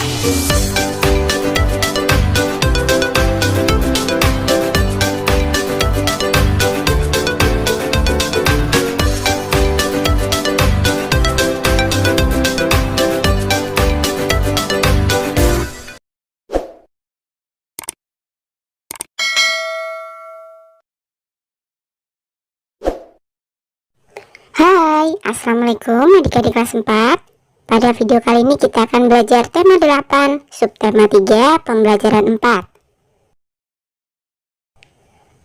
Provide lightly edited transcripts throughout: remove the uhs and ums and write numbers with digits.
Hai, Assalamualaikum adik-adik kelas 4. Pada video kali ini kita akan belajar tema 8, subtema 3, pembelajaran 4.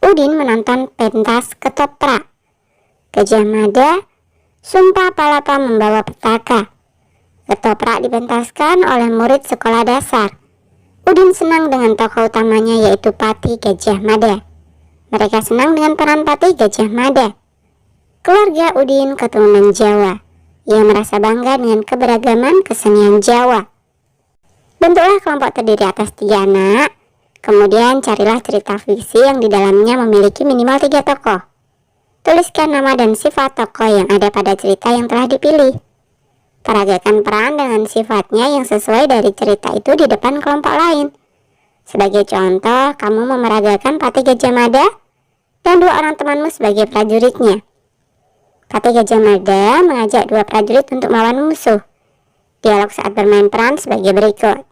Udin menonton pentas ketoprak. Gajah Mada, sumpah palapa membawa petaka. Ketoprak dipentaskan oleh murid sekolah dasar. Udin senang dengan tokoh utamanya yaitu Patih Gajah Mada. Mereka senang dengan peran Patih Gajah Mada. Keluarga Udin keturunan Jawa. Ia merasa bangga dengan keberagaman kesenian Jawa. Bentuklah kelompok terdiri atas 3 anak. Kemudian carilah cerita fiksi yang di dalamnya memiliki minimal 3 tokoh. Tuliskan nama dan sifat tokoh yang ada pada cerita yang telah dipilih. Peragakan peran dengan sifatnya yang sesuai dari cerita itu di depan kelompok lain. Sebagai contoh, kamu memeragakan Patih Gajah Mada dan 2 orang temanmu sebagai prajuritnya. Patih Gajah Mada mengajak 2 prajurit untuk melawan musuh. Dialog saat bermain peran sebagai berikut.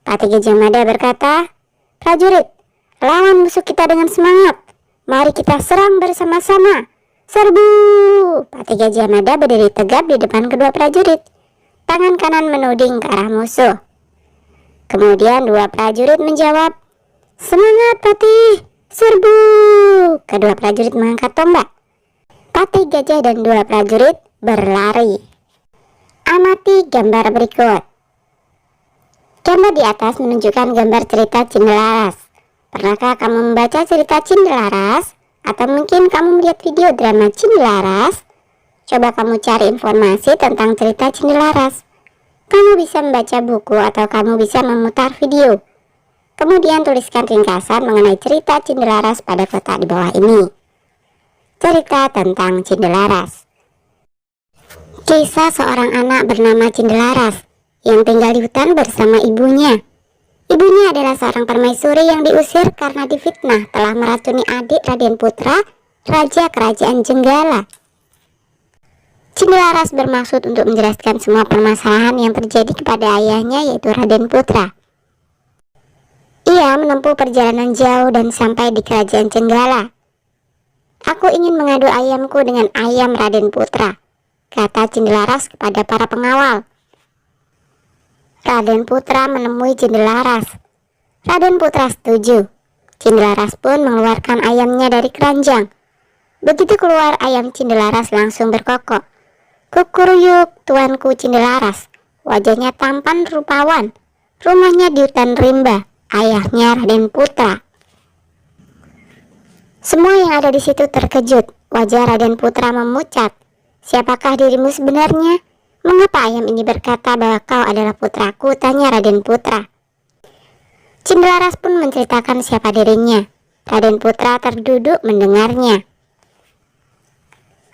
Patih Gajah Mada berkata, "Prajurit, lawan musuh kita dengan semangat. Mari kita serang bersama-sama. Serbu!" Patih Gajah Mada berdiri tegap di depan kedua prajurit. Tangan kanan menuding ke arah musuh. Kemudian 2 prajurit menjawab, "Semangat Patih, serbu!" Kedua prajurit mengangkat tombak. Patih Gajah dan 2 prajurit berlari. Amati gambar berikut. Gambar di atas menunjukkan gambar cerita Cindelaras. Pernahkah kamu membaca cerita Cindelaras? Atau mungkin kamu melihat video drama Cindelaras? Coba kamu cari informasi tentang cerita Cindelaras. Kamu bisa membaca buku atau kamu bisa memutar video. Kemudian tuliskan ringkasan mengenai cerita Cindelaras pada kotak di bawah ini. Cerita tentang Cindelaras. Kisah seorang anak bernama Cindelaras yang tinggal di hutan bersama ibunya. Ibunya adalah seorang permaisuri yang diusir karena difitnah telah meracuni adik Raden Putra, Raja Kerajaan Jenggala. Cindelaras bermaksud untuk menjelaskan semua permasalahan yang terjadi kepada ayahnya yaitu Raden Putra. Ia menempuh perjalanan jauh dan sampai di Kerajaan Jenggala. "Aku ingin mengadu ayamku dengan ayam Raden Putra," kata Cindelaras kepada para pengawal. Raden Putra menemui Cindelaras. Raden Putra setuju. Cindelaras pun mengeluarkan ayamnya dari keranjang. Begitu keluar, ayam Cindelaras langsung berkokok. "Kukuruyuk, tuanku Cindelaras." Wajahnya tampan rupawan. Rumahnya di hutan rimba. Ayahnya Raden Putra. Semua yang ada di situ terkejut. Wajah Raden Putra memucat. "Siapakah dirimu sebenarnya? Mengapa ayam ini berkata bahwa kau adalah putraku?" tanya Raden Putra. Cindelaras pun menceritakan siapa dirinya. Raden Putra terduduk mendengarnya.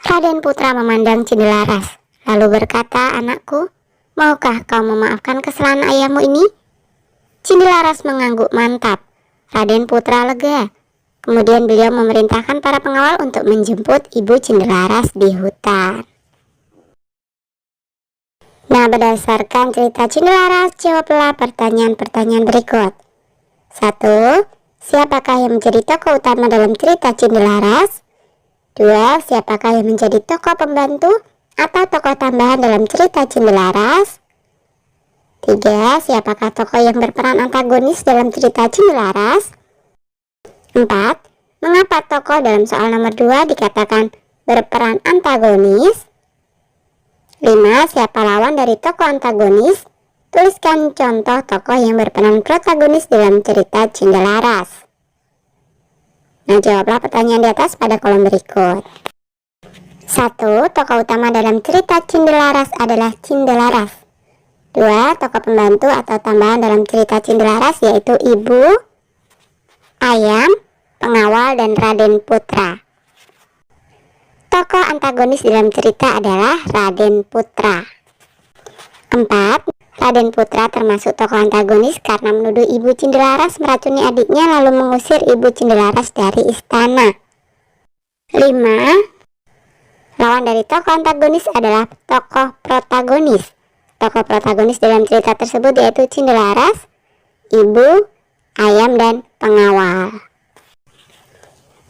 Raden Putra memandang Cindelaras, lalu berkata, "Anakku, maukah kau memaafkan kesalahan ayahmu ini?" Cindelaras mengangguk mantap. Raden Putra lega. Kemudian beliau memerintahkan para pengawal untuk menjemput ibu Cindelaras di hutan. Nah, berdasarkan cerita Cindelaras, jawablah pertanyaan-pertanyaan berikut. 1. Siapakah yang menjadi tokoh utama dalam cerita Cindelaras? 2. Siapakah yang menjadi tokoh pembantu atau tokoh tambahan dalam cerita Cindelaras? 3. Siapakah tokoh yang berperan antagonis dalam cerita Cindelaras? 4. Mengapa tokoh dalam soal nomor 2 dikatakan berperan antagonis? 5. Siapa lawan dari tokoh antagonis? Tuliskan contoh tokoh yang berperan protagonis dalam cerita Cindelaras. Nah, jawablah pertanyaan di atas pada kolom berikut. 1. Tokoh utama dalam cerita Cindelaras adalah Cindelaras. 2. Tokoh pembantu atau tambahan dalam cerita Cindelaras yaitu ibu, ayam, pengawal, dan Raden Putra. Tokoh antagonis dalam cerita adalah Raden Putra. 4. Raden Putra termasuk tokoh antagonis karena menuduh Ibu Cindelaras meracuni adiknya lalu mengusir Ibu Cindelaras dari istana. 5. Lawan dari tokoh antagonis adalah tokoh protagonis. Tokoh protagonis dalam cerita tersebut yaitu Cindelaras, Ibu, Ayam, dan Pengawal.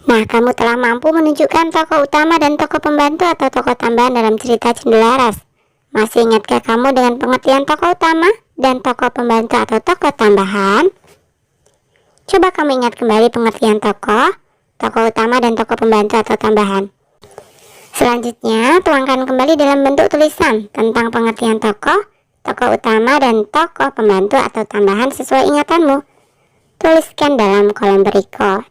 Nah, kamu telah mampu menunjukkan tokoh utama dan tokoh pembantu atau tokoh tambahan dalam cerita Cindelaras. Masih ingatkah kamu dengan pengertian tokoh utama dan tokoh pembantu atau tokoh tambahan? Coba kamu ingat kembali pengertian tokoh utama dan tokoh pembantu atau tambahan. Selanjutnya, tuangkan kembali dalam bentuk tulisan tentang pengertian tokoh utama dan tokoh pembantu atau tambahan sesuai ingatanmu. Tuliskan dalam kolom berikut.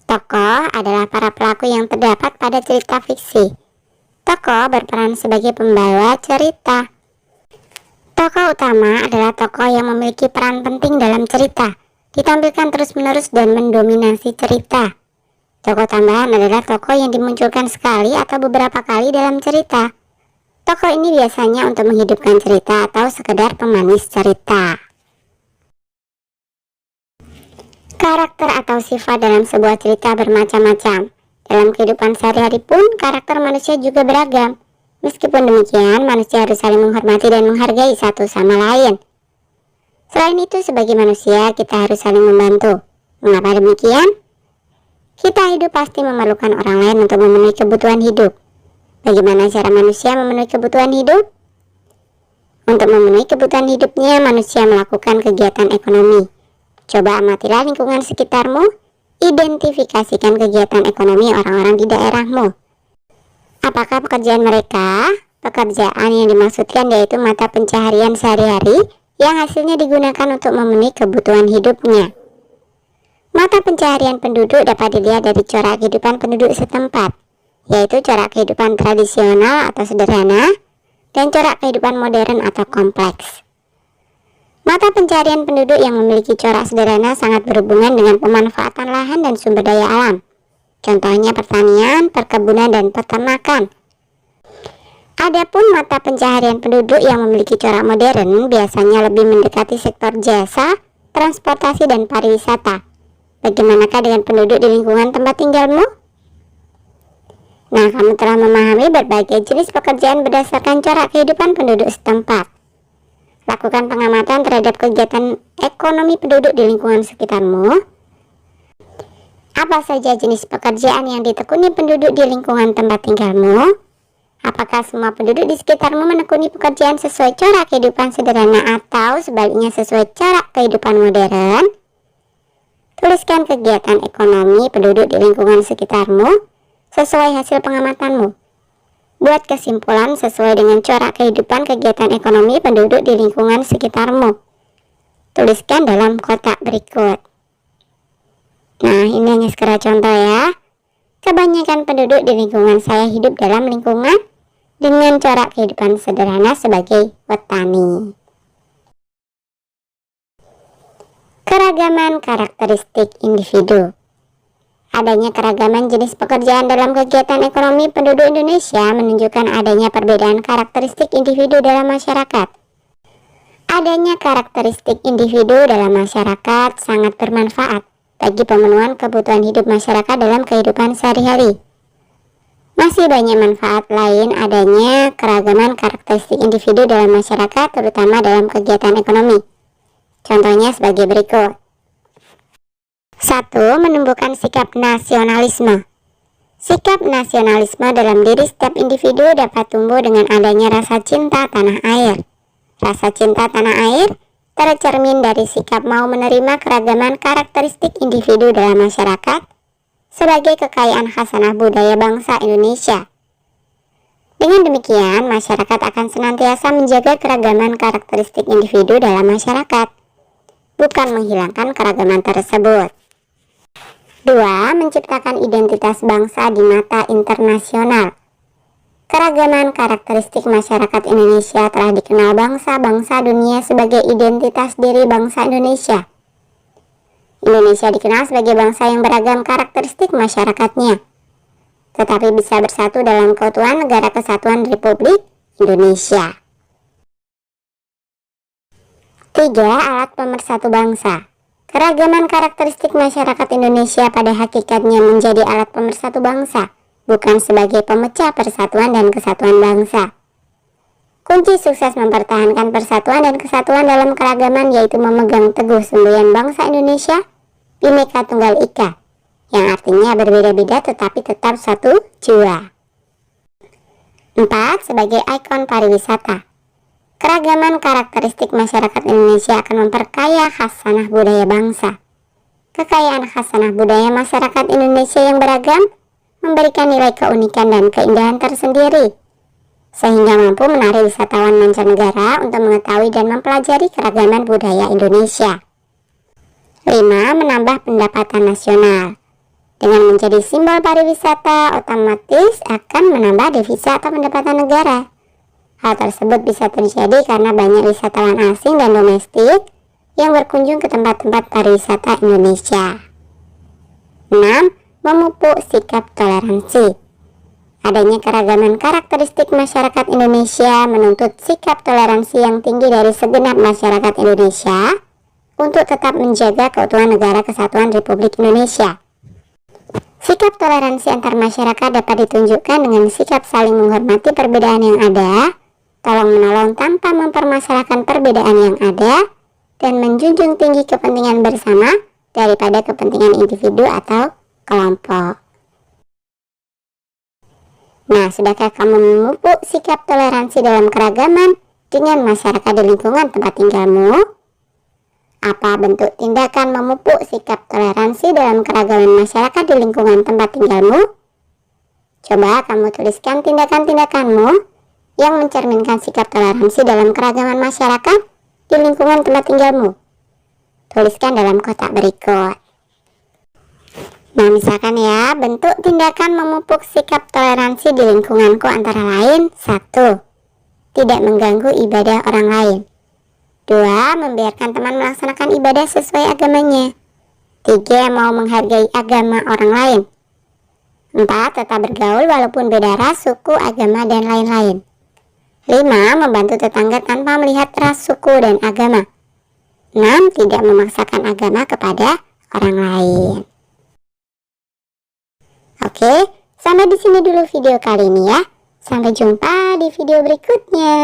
Tokoh adalah para pelaku yang terdapat pada cerita fiksi. Tokoh berperan sebagai pembawa cerita. Tokoh utama adalah tokoh yang memiliki peran penting dalam cerita, ditampilkan terus-menerus dan mendominasi cerita. Tokoh tambahan adalah tokoh yang dimunculkan sekali atau beberapa kali dalam cerita. Tokoh ini biasanya untuk menghidupkan cerita atau sekedar pemanis cerita. Karakter atau sifat dalam sebuah cerita bermacam-macam. Dalam kehidupan sehari-hari pun, karakter manusia juga beragam. Meskipun demikian, manusia harus saling menghormati dan menghargai satu sama lain. Selain itu, sebagai manusia, kita harus saling membantu. Mengapa demikian? Kita hidup pasti memerlukan orang lain untuk memenuhi kebutuhan hidup. Bagaimana cara manusia memenuhi kebutuhan hidup? Untuk memenuhi kebutuhan hidupnya, manusia melakukan kegiatan ekonomi. Coba amatilah lingkungan sekitarmu, identifikasikan kegiatan ekonomi orang-orang di daerahmu. Apakah pekerjaan mereka? Pekerjaan yang dimaksudkan yaitu mata pencaharian sehari-hari yang hasilnya digunakan untuk memenuhi kebutuhan hidupnya. Mata pencaharian penduduk dapat dilihat dari corak kehidupan penduduk setempat, yaitu corak kehidupan tradisional atau sederhana, dan corak kehidupan modern atau kompleks. Mata pencaharian penduduk yang memiliki corak sederhana sangat berhubungan dengan pemanfaatan lahan dan sumber daya alam. Contohnya pertanian, perkebunan, dan peternakan. Adapun mata pencaharian penduduk yang memiliki corak modern biasanya lebih mendekati sektor jasa, transportasi, dan pariwisata. Bagaimanakah dengan penduduk di lingkungan tempat tinggalmu? Nah, kamu telah memahami berbagai jenis pekerjaan berdasarkan corak kehidupan penduduk setempat. Lakukan pengamatan terhadap kegiatan ekonomi penduduk di lingkungan sekitarmu. Apa saja jenis pekerjaan yang ditekuni penduduk di lingkungan tempat tinggalmu? Apakah semua penduduk di sekitarmu menekuni pekerjaan sesuai corak kehidupan sederhana atau sebaliknya sesuai corak kehidupan modern? Tuliskan kegiatan ekonomi penduduk di lingkungan sekitarmu sesuai hasil pengamatanmu. Buat kesimpulan sesuai dengan corak kehidupan kegiatan ekonomi penduduk di lingkungan sekitarmu. Tuliskan dalam kotak berikut. Nah, ini hanya sekedar contoh ya. Kebanyakan penduduk di lingkungan saya hidup dalam lingkungan dengan corak kehidupan sederhana sebagai petani. Keragaman karakteristik individu. Adanya keragaman jenis pekerjaan dalam kegiatan ekonomi penduduk Indonesia menunjukkan adanya perbedaan karakteristik individu dalam masyarakat. Adanya karakteristik individu dalam masyarakat sangat bermanfaat bagi pemenuhan kebutuhan hidup masyarakat dalam kehidupan sehari-hari. Masih banyak manfaat lain adanya keragaman karakteristik individu dalam masyarakat, terutama dalam kegiatan ekonomi. Contohnya sebagai berikut. 1. Menumbuhkan sikap nasionalisme. Sikap nasionalisme dalam diri setiap individu dapat tumbuh dengan adanya rasa cinta tanah air. Rasa cinta tanah air tercermin dari sikap mau menerima keragaman karakteristik individu dalam masyarakat sebagai kekayaan khasanah budaya bangsa Indonesia. Dengan demikian, masyarakat akan senantiasa menjaga keragaman karakteristik individu dalam masyarakat, bukan menghilangkan keragaman tersebut. 2. Menciptakan identitas bangsa di mata internasional. Keragaman karakteristik masyarakat Indonesia telah dikenal bangsa-bangsa dunia sebagai identitas diri bangsa Indonesia. Indonesia dikenal sebagai bangsa yang beragam karakteristik masyarakatnya, tetapi bisa bersatu dalam keutuhan Negara Kesatuan Republik Indonesia. 3. Alat pemersatu bangsa. Keragaman karakteristik masyarakat Indonesia pada hakikatnya menjadi alat pemersatu bangsa, bukan sebagai pemecah persatuan dan kesatuan bangsa. Kunci sukses mempertahankan persatuan dan kesatuan dalam keragaman yaitu memegang teguh semboyan bangsa Indonesia, Bhinneka Tunggal Ika, yang artinya berbeda-beda tetapi tetap satu jua. 4. Sebagai ikon pariwisata. Keragaman karakteristik masyarakat Indonesia akan memperkaya khasanah budaya bangsa. Kekayaan khasanah budaya masyarakat Indonesia yang beragam memberikan nilai keunikan dan keindahan tersendiri, sehingga mampu menarik wisatawan mancanegara untuk mengetahui dan mempelajari keragaman budaya Indonesia. 5. Menambah pendapatan nasional. Dengan menjadi simbol pariwisata, otomatis akan menambah devisa atau pendapatan negara. Hal tersebut bisa terjadi karena banyak wisatawan asing dan domestik yang berkunjung ke tempat-tempat pariwisata Indonesia. 6. Memupuk sikap toleransi. Adanya keragaman karakteristik masyarakat Indonesia menuntut sikap toleransi yang tinggi dari segenap masyarakat Indonesia untuk tetap menjaga keutuhan Negara Kesatuan Republik Indonesia. Sikap toleransi antar masyarakat dapat ditunjukkan dengan sikap saling menghormati perbedaan yang ada, tolong-menolong tanpa mempermasalahkan perbedaan yang ada, dan menjunjung tinggi kepentingan bersama daripada kepentingan individu atau kelompok. Nah, sudahkah kamu memupuk sikap toleransi dalam keragaman dengan masyarakat di lingkungan tempat tinggalmu? Apa bentuk tindakan memupuk sikap toleransi dalam keragaman masyarakat di lingkungan tempat tinggalmu? Coba kamu tuliskan tindakan-tindakanmu yang mencerminkan sikap toleransi dalam keragaman masyarakat di lingkungan tempat tinggalmu. Tuliskan dalam kotak berikut. Nah, misalkan ya, bentuk tindakan memupuk sikap toleransi di lingkunganku antara lain: 1. Tidak mengganggu ibadah orang lain. 2. Membiarkan teman melaksanakan ibadah sesuai agamanya. 3. Mau menghargai agama orang lain. 4. Tetap bergaul walaupun beda ras, suku, agama, dan lain-lain. 5. Membantu tetangga tanpa melihat ras, suku, dan agama. 6. Tidak memaksakan agama kepada orang lain. Oke, sampai di sini dulu video kali ini ya. Sampai jumpa di video berikutnya.